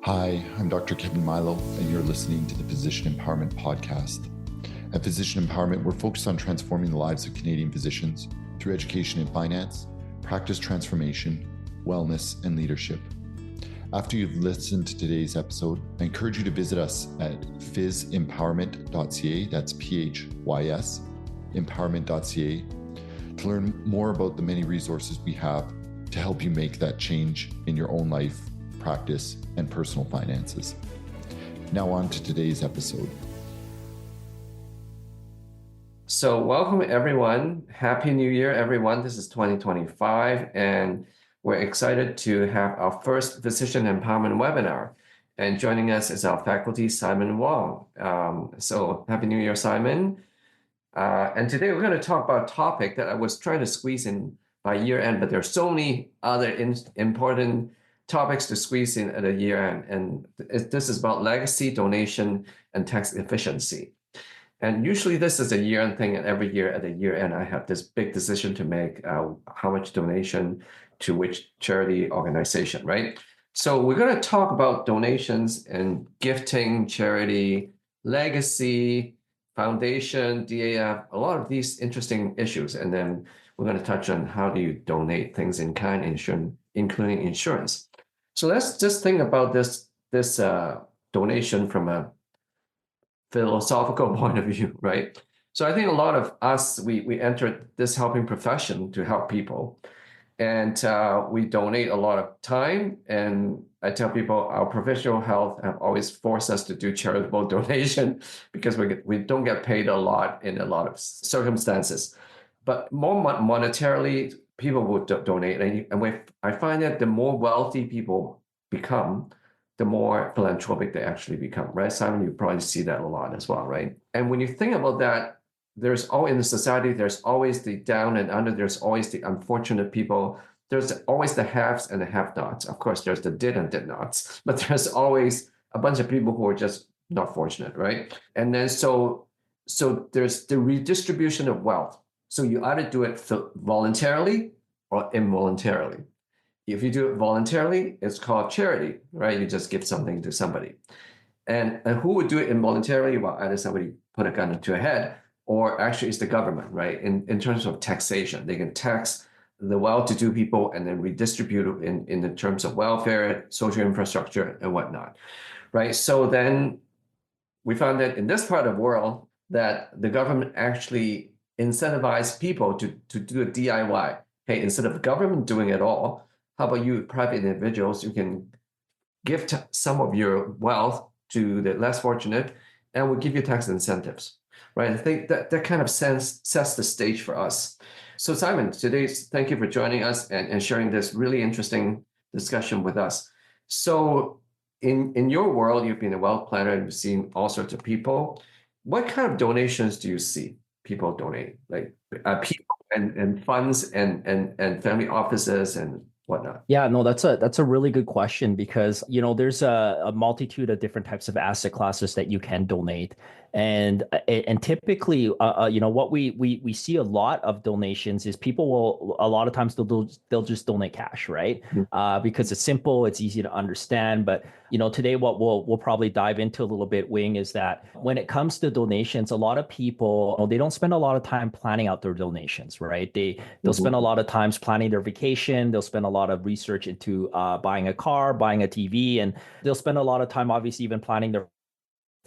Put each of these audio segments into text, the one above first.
Hi, I'm Dr. Kevin Milo, and you're listening to the Physician Empowerment Podcast. At Physician Empowerment, we're focused on transforming the lives of Canadian physicians through education and finance, practice transformation, wellness, and leadership. After you've listened to today's episode, I encourage you to visit us at phys-empowerment.ca, that's P-H-Y-S, empowerment.ca, to learn more about the many resources we have to help you make that change in your own life, practice, and personal finances. Now on to today's episode. So welcome everyone. Happy New Year, everyone. This is 2025, and we're excited to have our first Physician Empowerment webinar. And joining us is our faculty, Simon Wong. So Happy New Year, Simon. And today we're going to talk about a topic that I was trying to squeeze in by year end, but there are so many other important topics to squeeze in at a year end. And this is about legacy, donation, and tax efficiency. And usually this is a year-end thing, and every year at the year-end, I have this big decision to make, how much donation to which charity organization, right? So we're going to talk about donations and gifting, charity, legacy, foundation, DAF, a lot of these interesting issues. And then we're going to touch on how do you donate things in kind, including insurance. So let's just think about this donation from a philosophical point of view, right? So I think a lot of us, we entered this helping profession to help people, and we donate a lot of time. And I tell people our professional health have always forced us to do charitable donation because we don't get paid a lot in a lot of circumstances, but more monetarily, people will donate. And I find that the more wealthy people become, the more philanthropic they actually become, right? Simon, you probably see that a lot as well, right? And when you think about that, there's always in the society, there's always the down and under, there's always the unfortunate people, there's always the haves and the have-nots. Of course, there's the did and did nots, but there's always a bunch of people who are just not fortunate, right? And then so there's the redistribution of wealth. So you either do it voluntarily or involuntarily. If you do it voluntarily, it's called charity, right? You just give something to somebody. And who would do it involuntarily? Well, either somebody put a gun to a head, or actually it's the government, right? In terms of taxation, they can tax the well-to-do people and then redistribute it in the terms of welfare, social infrastructure, and whatnot, right? So then we found that in this part of the world, that the government actually incentivized people to do a DIY. Hey, instead of government doing it all, how about you, private individuals? You can gift some of your wealth to the less fortunate, and we'll give you tax incentives, right? I think that kind of sets the stage for us. So Simon, today, thank you for joining us and sharing this really interesting discussion with us. So in your world, you've been a wealth planner and you've seen all sorts of people. What kind of donations do you see people donate? Like people and funds and family offices and whatnot? Yeah, no, that's a really good question because there's a multitude of different types of asset classes that you can donate, and typically what we see a lot of donations is people will a lot of times they'll just donate cash, right? Because it's simple, it's easy to understand. But today what we'll probably dive into a little bit, Wing, is that when it comes to donations, a lot of people they don't spend a lot of time planning out their donations, right? They'll spend a lot of times planning their vacation. They'll spend a lot of research into buying a car, buying a TV, and they'll spend a lot of time, obviously, even planning their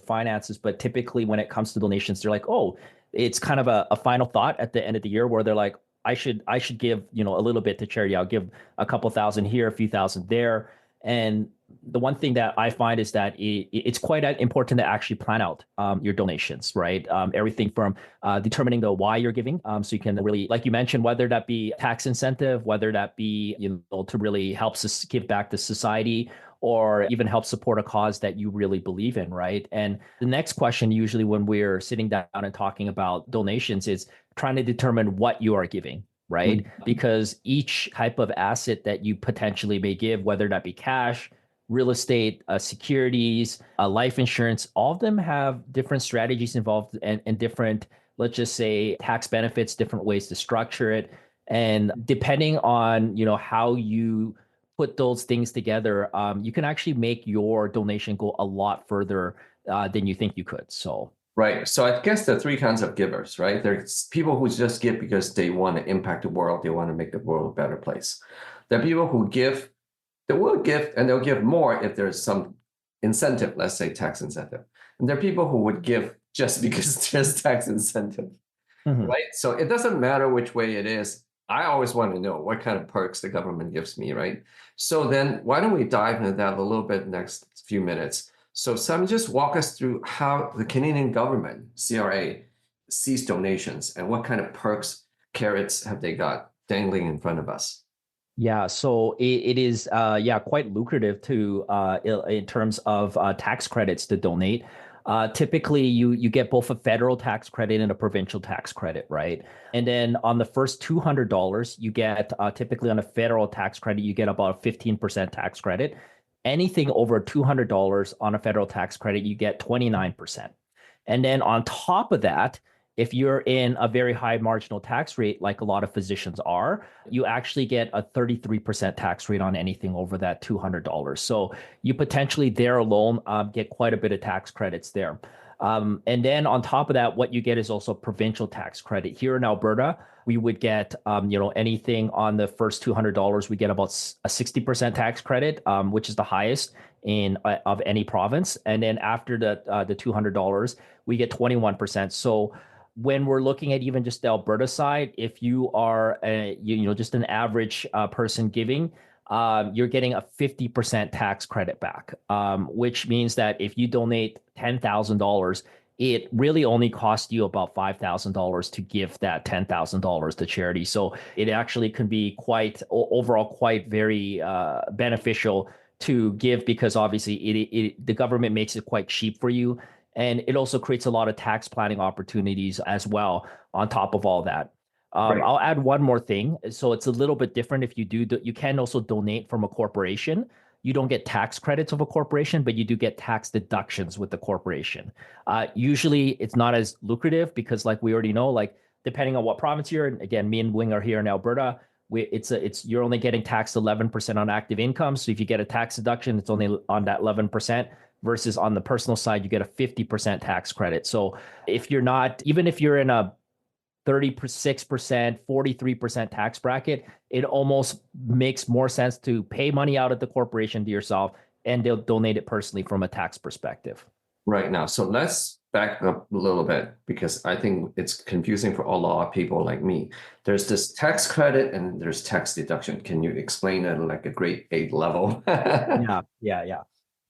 finances. But typically, when it comes to donations, they're like, oh, it's kind of a final thought at the end of the year where they're like, I should give a little bit to charity. I'll give a couple thousand here, a few thousand there. And the one thing that I find is that it's quite important to actually plan out your donations, right? Everything from determining the why you're giving, so you can really, like you mentioned, whether that be tax incentive, whether that be to really help us give back to society, or even help support a cause that you really believe in, right? And the next question, usually when we're sitting down and talking about donations, is trying to determine what you are giving, right? Because each type of asset that you potentially may give, whether that be cash, real estate, securities, life insurance, all of them have different strategies involved and different, let's just say, tax benefits, different ways to structure it. And depending on, how you put those things together, you can actually make your donation go a lot further than you think you could. So. Right. So I guess there are three kinds of givers, right? There's people who just give because they want to impact the world. They want to make the world a better place. There are people who give, they will give, and they'll give more if there's some incentive, let's say tax incentive. And there are people who would give just because there's tax incentive, right? So it doesn't matter which way it is. I always want to know what kind of perks the government gives me, right? So then why don't we dive into that a little bit next few minutes? So Sam, just walk us through how the Canadian government, CRA, sees donations and what kind of perks, carrots have they got dangling in front of us? Yeah, so it is quite lucrative to in terms of tax credits to donate. Typically, you get both a federal tax credit and a provincial tax credit, right? And then on the first $200, you get typically on a federal tax credit, you get about a 15% tax credit. Anything over $200 on a federal tax credit, you get 29%. And then on top of that, if you're in a very high marginal tax rate, like a lot of physicians are, you actually get a 33% tax rate on anything over that $200. So you potentially there alone get quite a bit of tax credits there. And then on top of that, what you get is also provincial tax credit. Here in Alberta, we would get, anything on the first $200, we get about a 60% tax credit, which is the highest of any province. And then after the $200, we get 21%. So when we're looking at even just the Alberta side, if you are just an average person giving, you're getting a 50% tax credit back, which means that if you donate $10,000, it really only costs you about $5,000 to give that $10,000 to charity. So it actually can be overall quite very beneficial to give, because obviously the government makes it quite cheap for you. And it also creates a lot of tax planning opportunities as well on top of all that. Right. I'll add one more thing. So it's a little bit different if you can also donate from a corporation. You don't get tax credits of a corporation, but you do get tax deductions with the corporation. Usually it's not as lucrative because, like we already know, like depending on what province you're in, again, me and Wing are here in Alberta. You're only getting taxed 11% on active income. So if you get a tax deduction, it's only on that 11%. Versus on the personal side, you get a 50% tax credit. So even if you're in a 36%, 43% tax bracket, it almost makes more sense to pay money out at the corporation to yourself, and they'll donate it personally from a tax perspective. Right now. So let's back up a little bit, because I think it's confusing for a lot of people like me. There's this tax credit and there's tax deduction. Can you explain it like a grade 8 level? Yeah.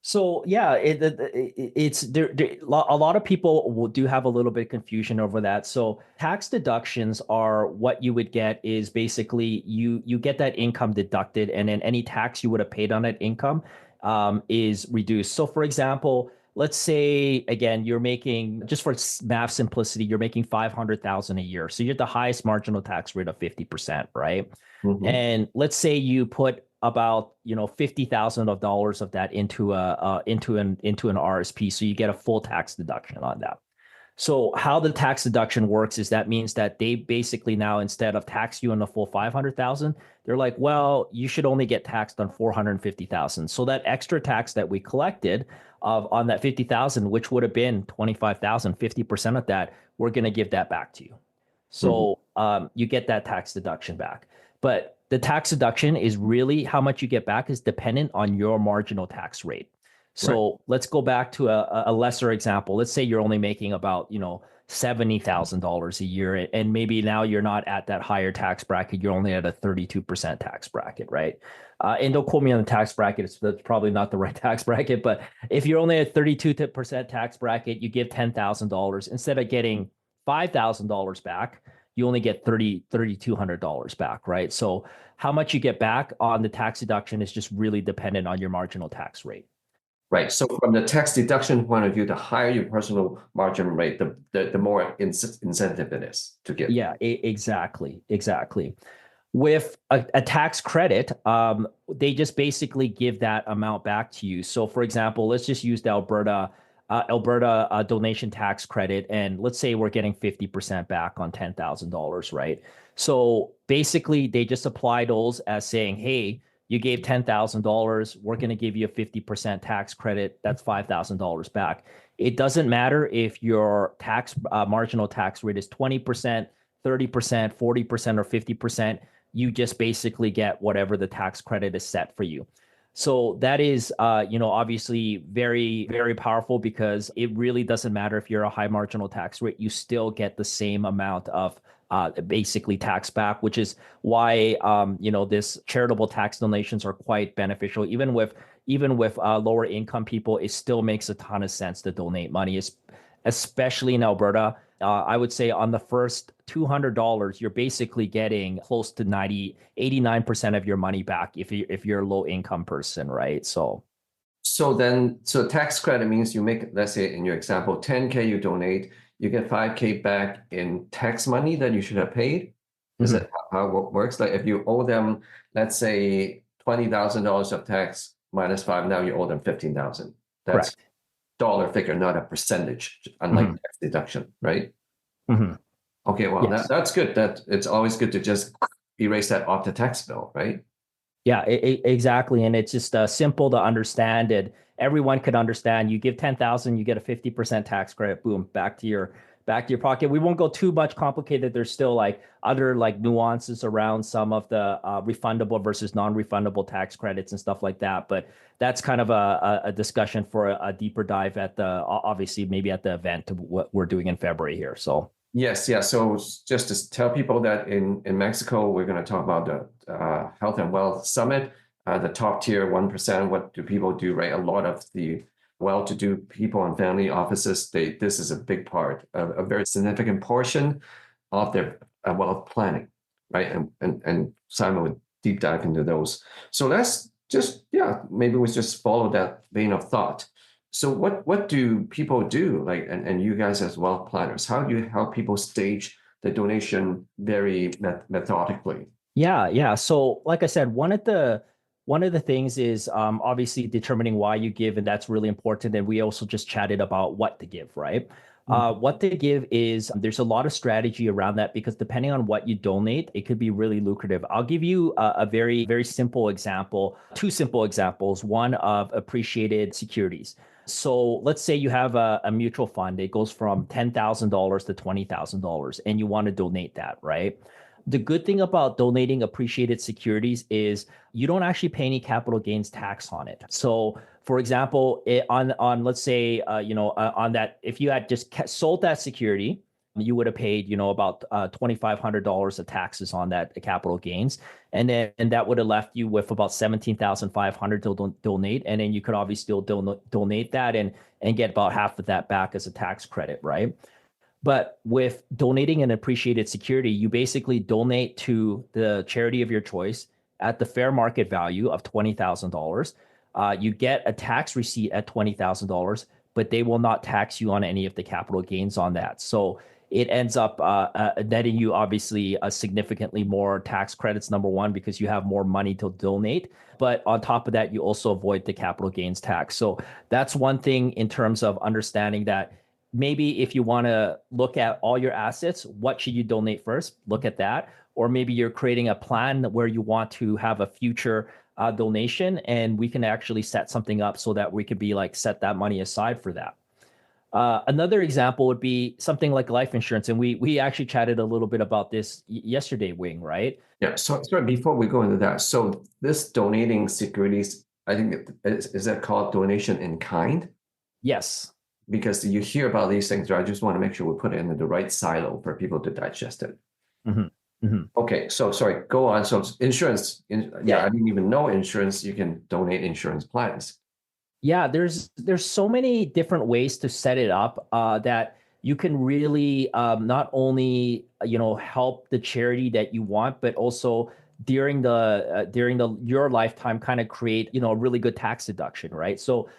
So yeah, it's there. A lot of people do have a little bit of confusion over that. So tax deductions are what you would get is basically you get that income deducted, and then any tax you would have paid on that income is reduced. So for example, let's say again you're making, just for math simplicity, you're making $500,000 a year, so you're at the highest marginal tax rate of 50%, right? Mhm. And let's say you put about $50,000 of that into an RSP, so you get a full tax deduction on that. So how the tax deduction works is that means that they basically now, instead of tax you on the full 500,000, they're like, well, you should only get taxed on 450,000. So that extra tax that we collected on that 50,000, which would have been 25,000, 50% of that, we're going to give that back to you. So you get that tax deduction back. But the tax deduction is really how much you get back is dependent on your marginal tax rate. So let's go back to a lesser example. Let's say you're only making about, $70,000 a year, and maybe now you're not at that higher tax bracket. You're only at a 32% tax bracket, right? And don't quote me on the tax bracket. That's probably not the right tax bracket. But if you're only at 32% tax bracket, you give $10,000. Instead of getting $5,000 back, you only get $3,200 back, right? So how much you get back on the tax deduction is just really dependent on your marginal tax rate. Right. So from the tax deduction point of view, the higher your personal margin rate, the more incentive it is to give. Yeah, exactly. With a tax credit, they just basically give that amount back to you. So for example, let's just use the Alberta donation tax credit, and let's say we're getting 50% back on $10,000, right? So basically they just apply those as saying, hey, you gave $10,000, we're going to give you a 50% tax credit. That's $5,000 back. It doesn't matter if your marginal tax rate is 20%, 30%, 40%, or 50%. You just basically get whatever the tax credit is set for you. So that is, obviously very, very powerful, because it really doesn't matter if you're a high marginal tax rate, you still get the same amount of basically tax back, which is why, this charitable tax donations are quite beneficial. Even with lower income people, it still makes a ton of sense to donate money, especially in Alberta. I would say on the first $200, you're basically getting close to 89% of your money back if you're a low income person, right? So tax credit means you make, let's say in your example, 10K you donate, you get 5K back in tax money that you should have paid. Is that how it works? Like if you owe them, let's say $20,000 of tax minus 5, now you owe them 15,000. That's correct. Dollar figure, not a percentage, unlike tax deduction, right? Okay, well, Yes. that's good. That it's always good to just erase that off the tax bill, right? Yeah, exactly. And it's just simple to understand, and everyone could understand. You give 10,000, you get a 50% tax credit, boom, back to your pocket. We won't go too much complicated. There's still other nuances around some of the refundable versus non-refundable tax credits and stuff like that. But that's kind of a discussion for a deeper dive at obviously maybe at the event of what we're doing in February here. So Yes, yeah. So just to tell people that in Mexico, we're going to talk about the Health and Wealth Summit, the top tier 1%. What do people do, right? A lot of the well-to-do people and family offices, this is a big part, a very significant portion of their wealth planning, right? And Simon would deep dive into those. So let's just, maybe we just follow that vein of thought. So what do people do, and you guys as wealth planners, how do you help people stage the donation very methodically? Yeah. So like I said, one of the things is obviously determining why you give, and that's really important. And we also just chatted about what to give, right? What to give is, there's a lot of strategy around that, because depending on what you donate, it could be really lucrative. I'll give you a very, very simple example, two simple examples, one of appreciated securities. So let's say you have a mutual fund. It goes from $10,000 to $20,000, and you want to donate that, right? The good thing about donating appreciated securities is you don't actually pay any capital gains tax on it. So, for example, on let's say on that, if you had just sold that security, you would have paid about $2,500 of taxes on that capital gains, and that would have left you with about $17,500 to donate, and then you could obviously still donate that and get about half of that back as a tax credit, right? But with donating an appreciated security, you basically donate to the charity of your choice at the fair market value of $20,000. You get a tax receipt at $20,000, but they will not tax you on any of the capital gains on that. So it ends up netting you obviously significantly more tax credits, number one, because you have more money to donate. But on top of that, you also avoid the capital gains tax. So that's one thing in terms of understanding that. Maybe if you want to look at all your assets, what should you donate first? Look at that. Or maybe you're creating a plan where you want to have a future donation, and we can actually set something up so that we could be set that money aside for that. Another example would be something like life insurance. And we actually chatted a little bit about this yesterday, Wing, right? Yeah, so sorry, before we go into that, so this donating securities, I think, is that called donation in kind? Yes. Because you hear about these things, right? I just want to make sure we put it in the right silo for people to digest it. Okay, so sorry, go on. So insurance, I didn't even know insurance. You can donate insurance plans. Yeah, there's so many different ways to set it up that you can really not only help the charity that you want, but also during your lifetime kind of create a really good tax deduction, right? So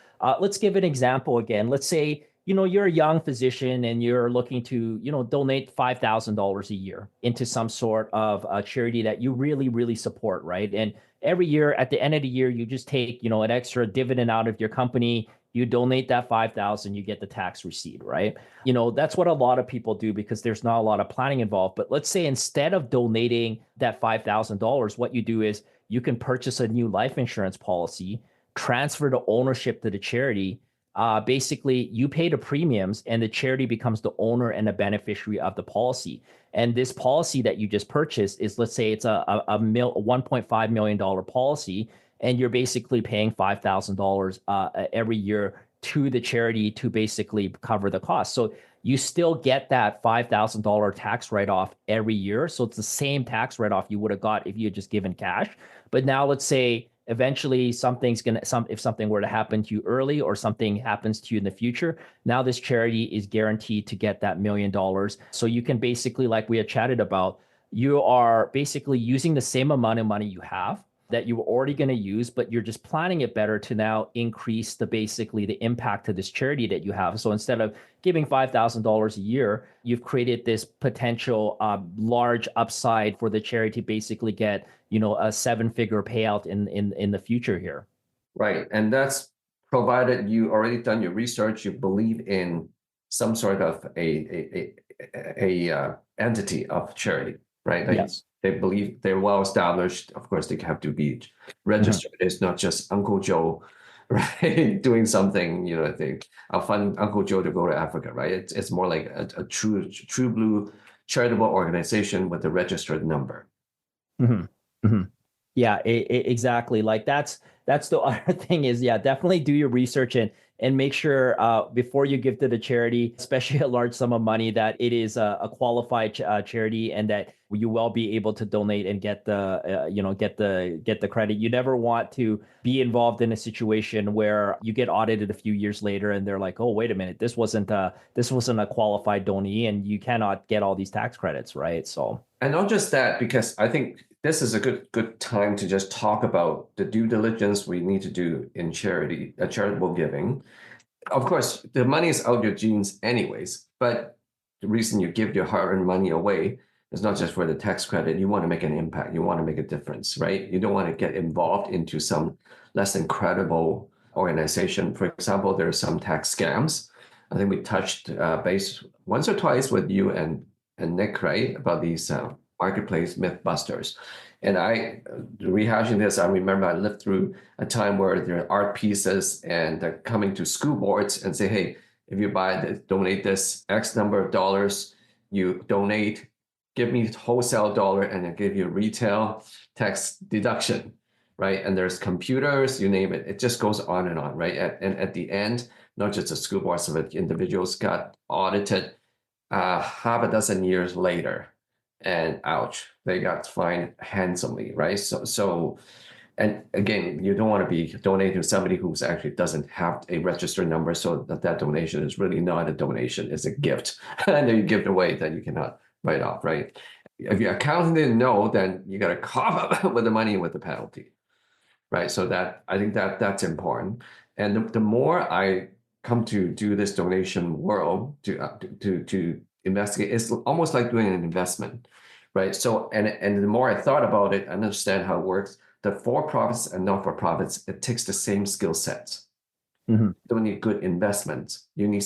let's give an example again. Let's say you're a young physician and you're looking to donate $5,000 a year into some sort of a charity that you really, really support, right? And every year at the end of the year, you just take an extra dividend out of your company. You donate that 5,000, you get the tax receipt, right? That's what a lot of people do because there's not a lot of planning involved. But let's say instead of donating that $5,000, what you do is you can purchase a new life insurance policy, transfer the ownership to the charity. Basically, you pay the premiums and the charity becomes the owner and the beneficiary of the policy. And this policy that you just purchased is, let's say it's a $1.5 million policy, and you're basically paying $5,000 every year to the charity to basically cover the cost. So you still get that $5,000 tax write-off every year. So it's the same tax write-off you would have got if you had just given cash. But now let's say eventually if something were to happen to you early or something happens to you in the future, now this charity is guaranteed to get that $1 million. So you can basically, like we had chatted about, you are basically using the same amount of money you have that you were already going to use, but you're just planning it better to now increase the impact to this charity that you have. So instead of giving $5,000 a year, you've created this potential large upside for the charity to basically get, a 7-figure payout in the future here. Right. And that's provided you already done your research, you believe in some sort of a entity of charity, right? Like Yes. They believe they're well established. Of course, they have to be registered. It's not just Uncle Joe, right, doing something. I'll fund Uncle Joe to go to Africa, right? It's more like a true blue charitable organization with a registered number. Mm-hmm. Mm-hmm. Yeah, exactly. Like that's the other thing is, yeah, definitely do your research and make sure before you give to the charity, especially a large sum of money, that it is a qualified charity and that you will be able to donate and get get the credit. You never want to be involved in a situation where you get audited a few years later and they're like, oh, wait a minute, this wasn't a qualified donee and you cannot get all these tax credits, right? So. And not just that, because I think this is a good time to just talk about the due diligence we need to do in charitable giving. Of course, the money is out your genes anyways, but the reason you give your hard-earned money away is not just for the tax credit. You want to make an impact. You want to make a difference, right? You don't want to get involved into some less than credible organization. For example, there are some tax scams. I think we touched base once or twice with you and Nick, right, about these marketplace mythbusters. And rehashing this, I remember I lived through a time where there are art pieces and they're coming to school boards and say, hey, if you donate this X number of dollars, you donate, give me wholesale dollar and I give you retail tax deduction, right? And there's computers, you name it. It just goes on and on, right? And at the end, not just the school boards, but individuals got audited half a dozen years later, and ouch, they got fined handsomely, right? So, and again, you don't want to be donating to somebody who's actually doesn't have a registered number, so that donation is really not a donation, it's a gift. And then you give it away, then you cannot write off, right? If your accountant didn't know, then you got to cough up with the money with the penalty, right? So I think that's important. And the more I come to do this donation world to investigate, it's almost like doing an investment, right? So and the more I thought about it, I understand how it works. The for-profits and not-for-profits, it takes the same skill sets. Mm-hmm. You don't need good investments. You need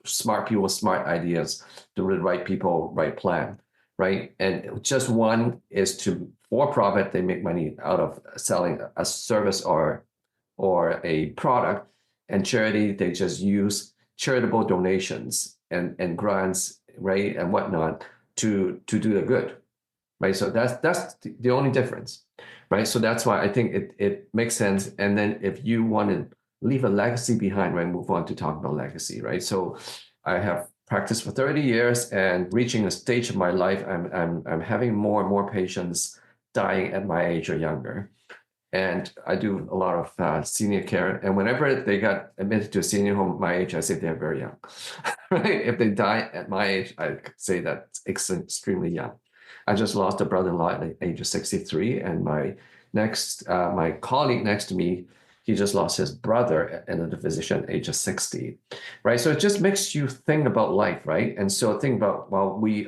smart people, smart ideas, the right people, right plan, right? And just one is to for-profit, they make money out of selling a service or a product, and charity, they just use charitable donations and grants, right, and whatnot to do the good, right? So that's the only difference, right? So that's why I think it makes sense. And then if you want to leave a legacy behind, right, move on to talk about legacy, right? So I have practiced for 30 years, and reaching a stage of my life, I'm having more and more patients dying at my age or younger. And I do a lot of senior care. And whenever they got admitted to a senior home my age, I say they're very young, right? If they die at my age, I say that's extremely young. I just lost a brother-in-law at the age of 63. And my colleague next to me, he just lost his brother, another physician, at the age of 60, right? So it just makes you think about life, right? And so think about, well, we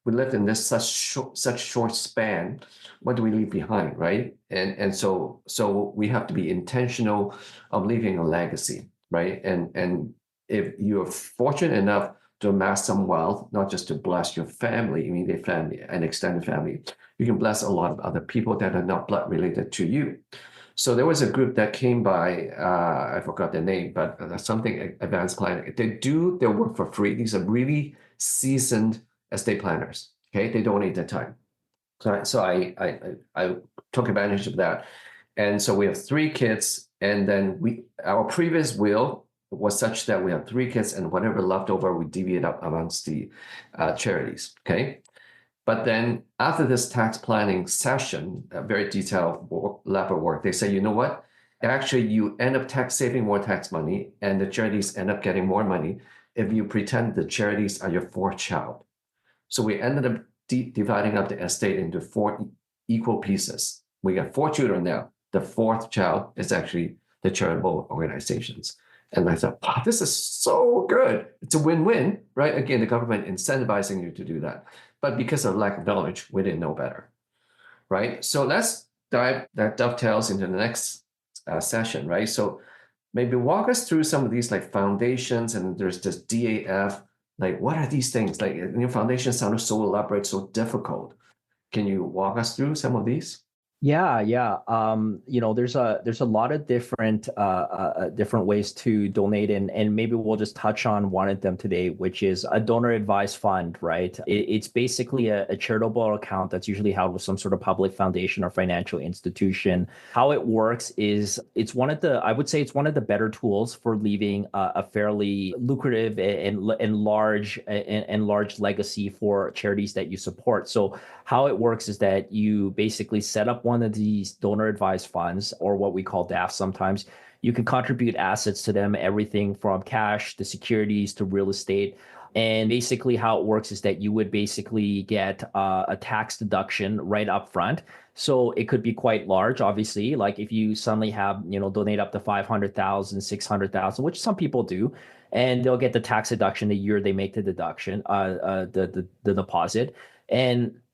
lived in this such short span. What do we leave behind, right? And so we have to be intentional of leaving a legacy, right? And if you're fortunate enough to amass some wealth, not just to bless your family, immediate family, and extended family. You can bless a lot of other people that are not blood related to you. So there was a group that came by, I forgot their name, but something advanced planning. They do their work for free. These are really seasoned estate planners. Okay, they donate their time. So I took advantage of that. And so we have 3 kids, and then our previous will was such that we have 3 kids, and whatever left over, we divvy it up amongst the charities. Okay. But then after this tax planning session, a very detailed elaborate work, they say, you know what? Actually, you end up saving more tax money, and the charities end up getting more money if you pretend the charities are your 4th child. So we ended up dividing up the estate into 4 equal pieces. We got 4 children now. The 4th child is actually the charitable organizations. And I thought, wow, this is so good. It's a win-win, right? Again, the government incentivizing you to do that. But because of lack of knowledge, we didn't know better, right? So let's dive, that dovetails into the next session, right? So maybe walk us through some of these like foundations, and there's this DAF. Like, what are these things? Like, your foundation sounded so elaborate, so difficult. Can you walk us through some of these? Yeah. There's a lot of different ways to donate, and maybe we'll just touch on one of them today, which is a donor advised fund, right? It's basically a charitable account that's usually held with some sort of public foundation or financial institution. How it works is I would say it's one of the better tools for leaving a fairly lucrative and large legacy for charities that you support. So how it works is that you basically set up one of these donor advised funds, or what we call DAF sometimes. You can contribute assets to them, everything from cash to securities to real estate. And basically how it works is that you would basically get a tax deduction right up front. So it could be quite large, obviously. Like if you suddenly have, donate up to 500,000, 600,000, which some people do, and they'll get the tax deduction the year they make the deduction, the deposit.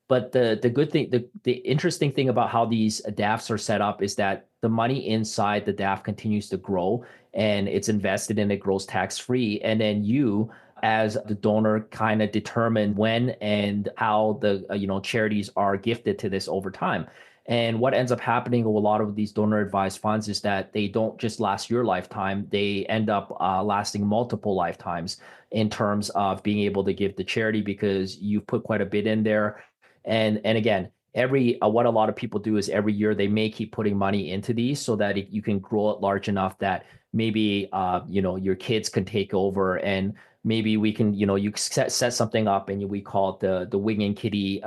But the good thing, the interesting thing about how these DAFs are set up is that the money inside the DAF continues to grow, and it's invested and it grows tax free. And then you, as the donor, kind of determine when and how the charities are gifted to this over time. And what ends up happening with a lot of these donor advised funds is that they don't just last your lifetime; they end up lasting multiple lifetimes in terms of being able to give to charity, because you've put quite a bit in there. And again, what a lot of people do is every year they may keep putting money into these so that you can grow it large enough that maybe your kids can take over, and maybe we can you set something up, and we call it the Wing and Kitty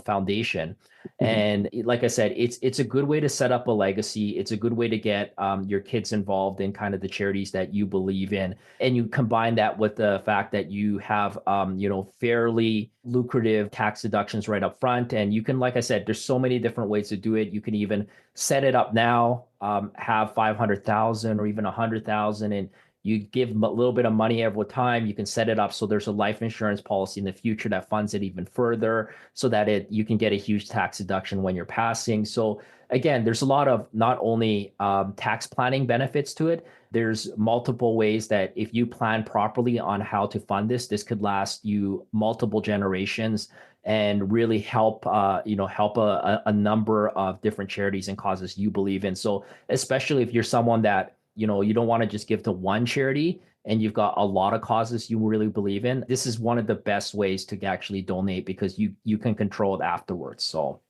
foundation. And like I said, it's a good way to set up a legacy. It's a good way to get your kids involved in kind of the charities that you believe in, and you combine that with the fact that you have fairly lucrative tax deductions right up front. And you can, like I said, there's so many different ways to do it. You can even set it up now, have 500,000 or even 100,000, and you give a little bit of money every time. You can set it up so there's a life insurance policy in the future that funds it even further, so that you can get a huge tax deduction when you're passing. So again, there's a lot of not only tax planning benefits to it. There's multiple ways that if you plan properly on how to fund this could last you multiple generations and really help a number of different charities and causes you believe in. So especially if you're someone that you don't want to just give to one charity and you've got a lot of causes you really believe in, this is one of the best ways to actually donate, because you can control it afterwards. So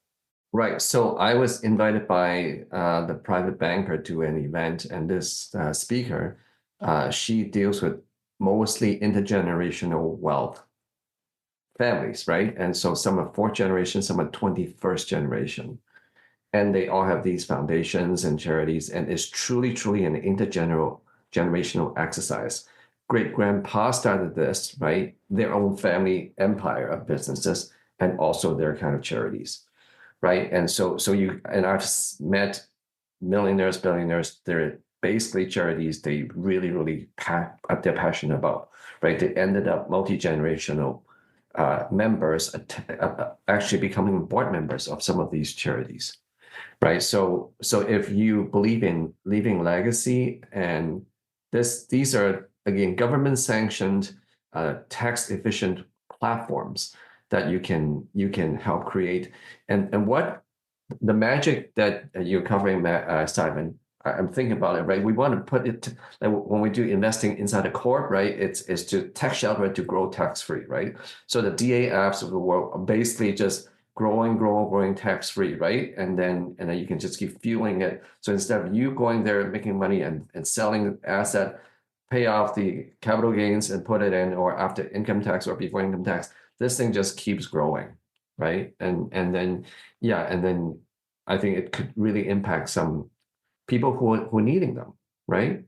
right. So I was invited by the private banker to an event, and this speaker, she deals with mostly intergenerational wealth families, right? And so some are 4th generation, some are 21st generation. And they all have these foundations and charities, and it's truly, truly an intergenerational exercise. Great grandpa started this, right? Their own family empire of businesses, and also their kind of charities, right? And so I've met millionaires, billionaires. They're basically charities they really, really they're passionate about, right? They ended up multi-generational members, actually becoming board members of some of these charities. Right. So if you believe in leaving legacy, and these are, again, government sanctioned, tax efficient platforms that you can help create. And what the magic that you're covering, Simon, I'm thinking about it, right? We want to put it like when we do investing inside a corp, right? It's to tax shelter to grow tax free, right? So the DA apps of the world are basically just growing tax free, right? And then you can just keep fueling it. So instead of you going there making money and selling asset, pay off the capital gains and put it in, or after income tax or before income tax, this thing just keeps growing, right? And then I think it could really impact some people who are needing them, right?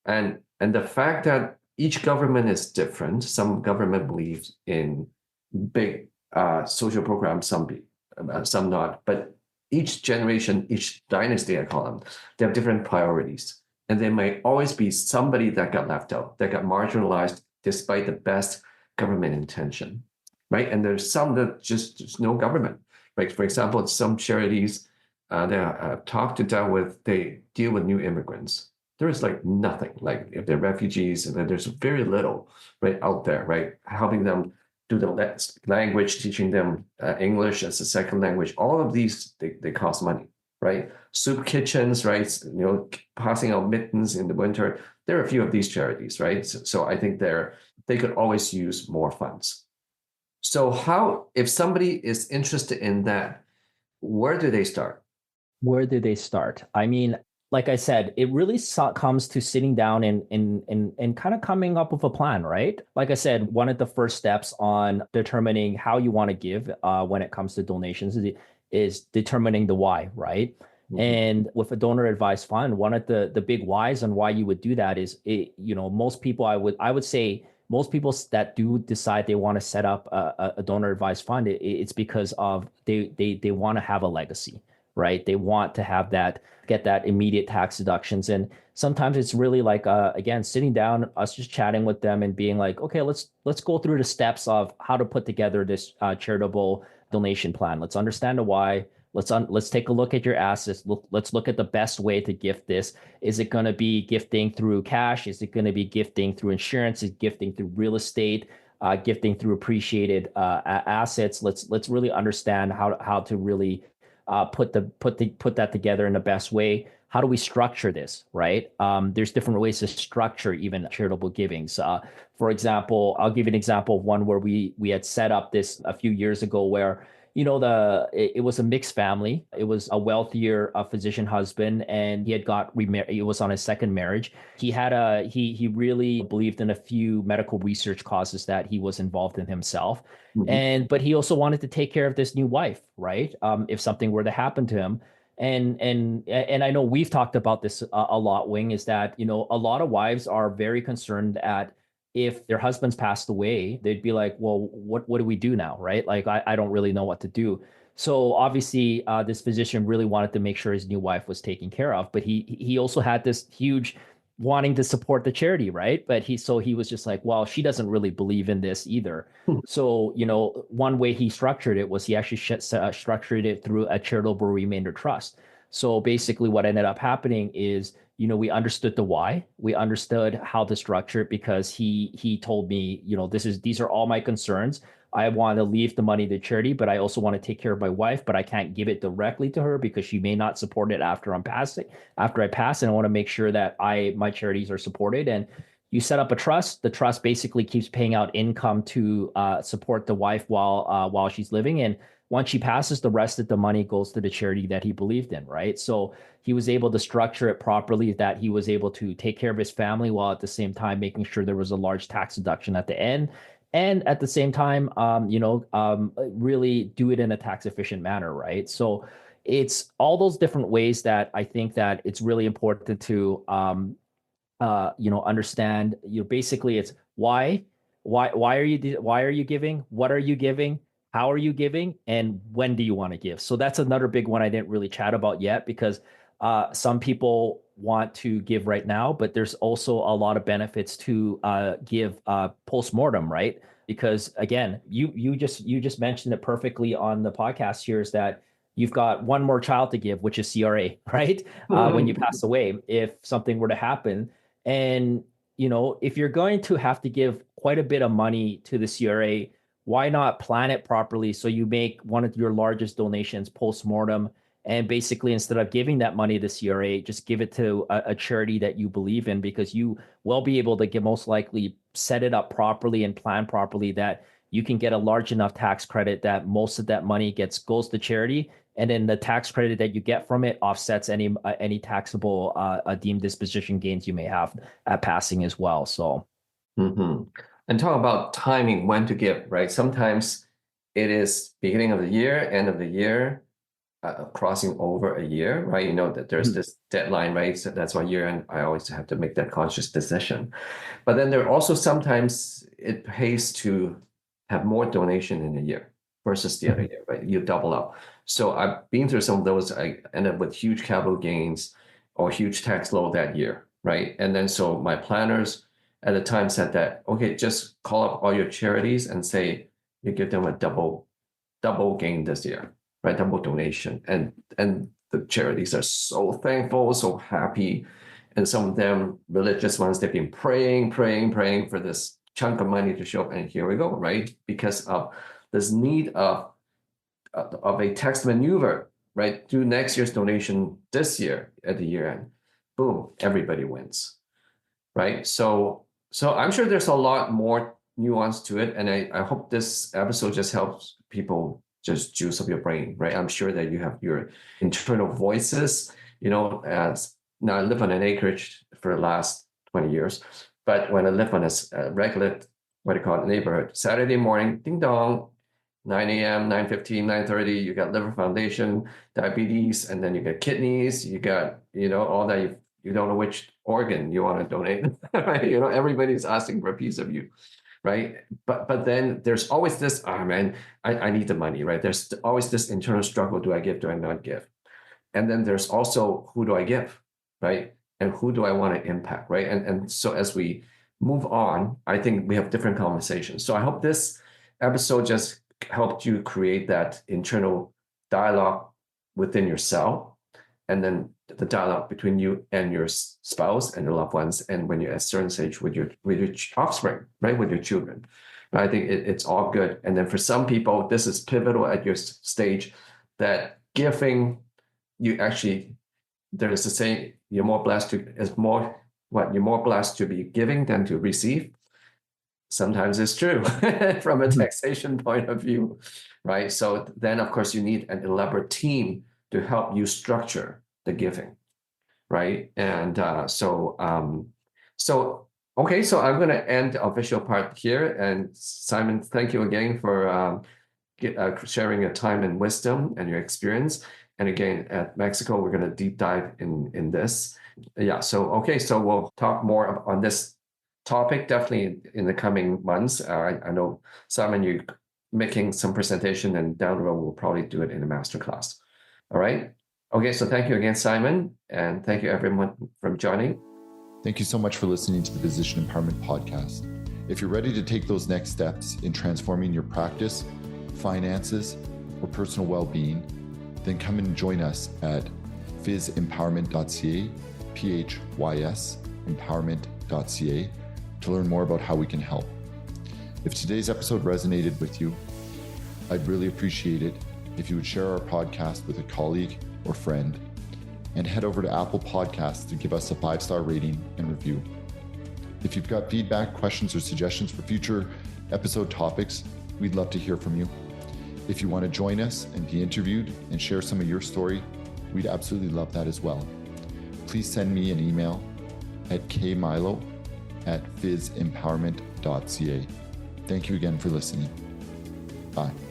And the fact that each government is different. Some government believes in big social programs, some not. But each generation, each dynasty, I call them, they have different priorities. And there may always be somebody that got left out, that got marginalized despite the best government intention, right? And there's some that just no government, right? For example, some charities that I've talked to deal with, they deal with new immigrants. There is like nothing, like if they're refugees, and then there's very little right out there, right? Helping them do the language, teaching them English as a second language. All of these, they cost money, right? Soup kitchens, right? Passing out mittens in the winter. There are a few of these charities, right? So I think they could always use more funds. So how, if somebody is interested in that, where do they start? Where do they start? I mean, like I said, it really comes to sitting down and kind of coming up with a plan, right? Like I said, one of the first steps on determining how you want to give when it comes to donations is determining the why, right? Mm-hmm. And with a donor advised fund, one of the big whys on why you would do that is, most people, I would say most people that do decide they want to set up a donor advised fund, it's because of they want to have a legacy, right? They want to have get that immediate tax deductions. And sometimes it's really like, again, sitting down, us just chatting with them and being like, okay, let's go through the steps of how to put together this charitable donation plan. Let's understand the why. Let's take a look at your assets. Let's look at the best way to gift this. Is it going to be gifting through cash? Is it going to be gifting through insurance? Is it gifting through real estate? Gifting through appreciated assets? Let's really understand how to really put that together in the best way. How do we structure this, right? There's different ways to structure even charitable givings. For example, I'll give you an example of one where we had set up this a few years ago where it was a mixed family. It was a wealthier physician husband, and he had got remarried. It was on his second marriage. He really believed in a few medical research causes that he was involved in himself. Mm-hmm. But he also wanted to take care of this new wife, right? If something were to happen to him. And I know we've talked about this a lot, Wing, is that, a lot of wives are very concerned at if their husbands passed away, they'd be like, well, what do we do now, right? Like, I don't really know what to do. So obviously, this physician really wanted to make sure his new wife was taken care of, but he also had this huge wanting to support the charity, right? But he was just like, well, she doesn't really believe in this either. So, one way he structured it was he actually structured it through a charitable remainder trust. So basically what ended up happening is, we understood the why, we understood how to structure it, because he told me, these are all my concerns. I want to leave the money to charity, but I also want to take care of my wife, but I can't give it directly to her because she may not support it after I pass. And I want to make sure that my charities are supported. And you set up a trust. The trust basically keeps paying out income to support the wife while she's living. And once she passes, the rest of the money goes to the charity that he believed in, right? So he was able to structure it properly, that he was able to take care of his family while at the same time making sure there was a large tax deduction at the end. And at the same time, really do it in a tax efficient manner, right? So it's all those different ways that I think that it's really important to, understand. Basically, it's why are you giving? What are you giving? How are you giving? And when do you want to give? So that's another big one I didn't really chat about yet, because some people want to give right now, but there's also a lot of benefits to give post-mortem, right? Because again, you just mentioned it perfectly on the podcast here, is that you've got one more child to give, which is CRA, right? When you pass away, if something were to happen. And if you're going to have to give quite a bit of money to the CRA. Why not plan it properly so you make one of your largest donations post-mortem, and basically instead of giving that money to CRA, just give it to a charity that you believe in, because you will be able to most likely set it up properly and plan properly that you can get a large enough tax credit that most of that money goes to charity, and then the tax credit that you get from it offsets any taxable deemed disposition gains you may have at passing as well. So. Mm-hmm. And talk about timing, when to give, right? Sometimes it is beginning of the year, end of the year, crossing over a year, right? You know that there's this deadline, right? So that's why year end, I always have to make that conscious decision. But then there are also sometimes it pays to have more donation in a year versus the other year, right? You double up. So I've been through some of those. I end up with huge capital gains or huge tax load that year, right? And then so my planners at the time said that, okay, just call up all your charities and say you give them a double gain this year, right? Double donation. And the charities are so thankful, so happy. And some of them, religious ones, they've been praying for this chunk of money to show up. And here we go, right? Because of this need of a tax maneuver, right? Do next year's donation this year at the year end. Boom, everybody wins, right? So I'm sure there's a lot more nuance to it. And I hope this episode just helps people just juice up your brain, right? I'm sure that you have your internal voices, you know, as now I live on an acreage for the last 20 years, but when I live on a regular, what do you call it, neighborhood, Saturday morning, ding dong, 9 a.m., 9:15, 9:30, you got liver foundation, diabetes, and then you get kidneys, you got, you know, all that. You don't know which organ you want to donate, right? You know, everybody's asking for a piece of you, right? But then there's always this, oh man, I need the money, right? There's always this internal struggle. Do I give? Do I not give? And then there's also, who do I give, right? And who do I want to impact, right? And so as we move on, I think we have different conversations. So I hope this episode just helped you create that internal dialogue within yourself, and then the dialogue between you and your spouse and your loved ones, and when you're at a certain stage with your offspring, right, with your children. I think it's all good. And then for some people, this is pivotal at your stage, that giving, you actually, there is a saying, you're more blessed to be giving than to receive. Sometimes it's true from a taxation point of view, right? So then, of course, you need an elaborate team to help you structure the giving, right? And okay, so I'm going to end the official part here. And Simon, thank you again for sharing your time and wisdom and your experience. And again, at Mexico, we're going to deep dive in this. Yeah. So okay, so we'll talk more on this topic definitely in the coming months. I know, Simon, you're making some presentation, and down the road we'll probably do it in a masterclass. All right. Okay, so thank you again, Simon, and thank you everyone for joining. Thank you so much for listening to the Physician Empowerment Podcast. If you're ready to take those next steps in transforming your practice, finances, or personal well-being, then come and join us at physempowerment.ca, PHYS empowerment.ca, to learn more about how we can help. If today's episode resonated with you, I'd really appreciate it if you would share our podcast with a colleague or friend, and head over to Apple Podcasts to give us a 5-star rating and review. If you've got feedback, questions, or suggestions for future episode topics, we'd love to hear from you. If you want to join us and be interviewed and share some of your story, we'd absolutely love that as well. Please send me an email at kmilo@physempowerment.ca. Thank you again for listening. Bye.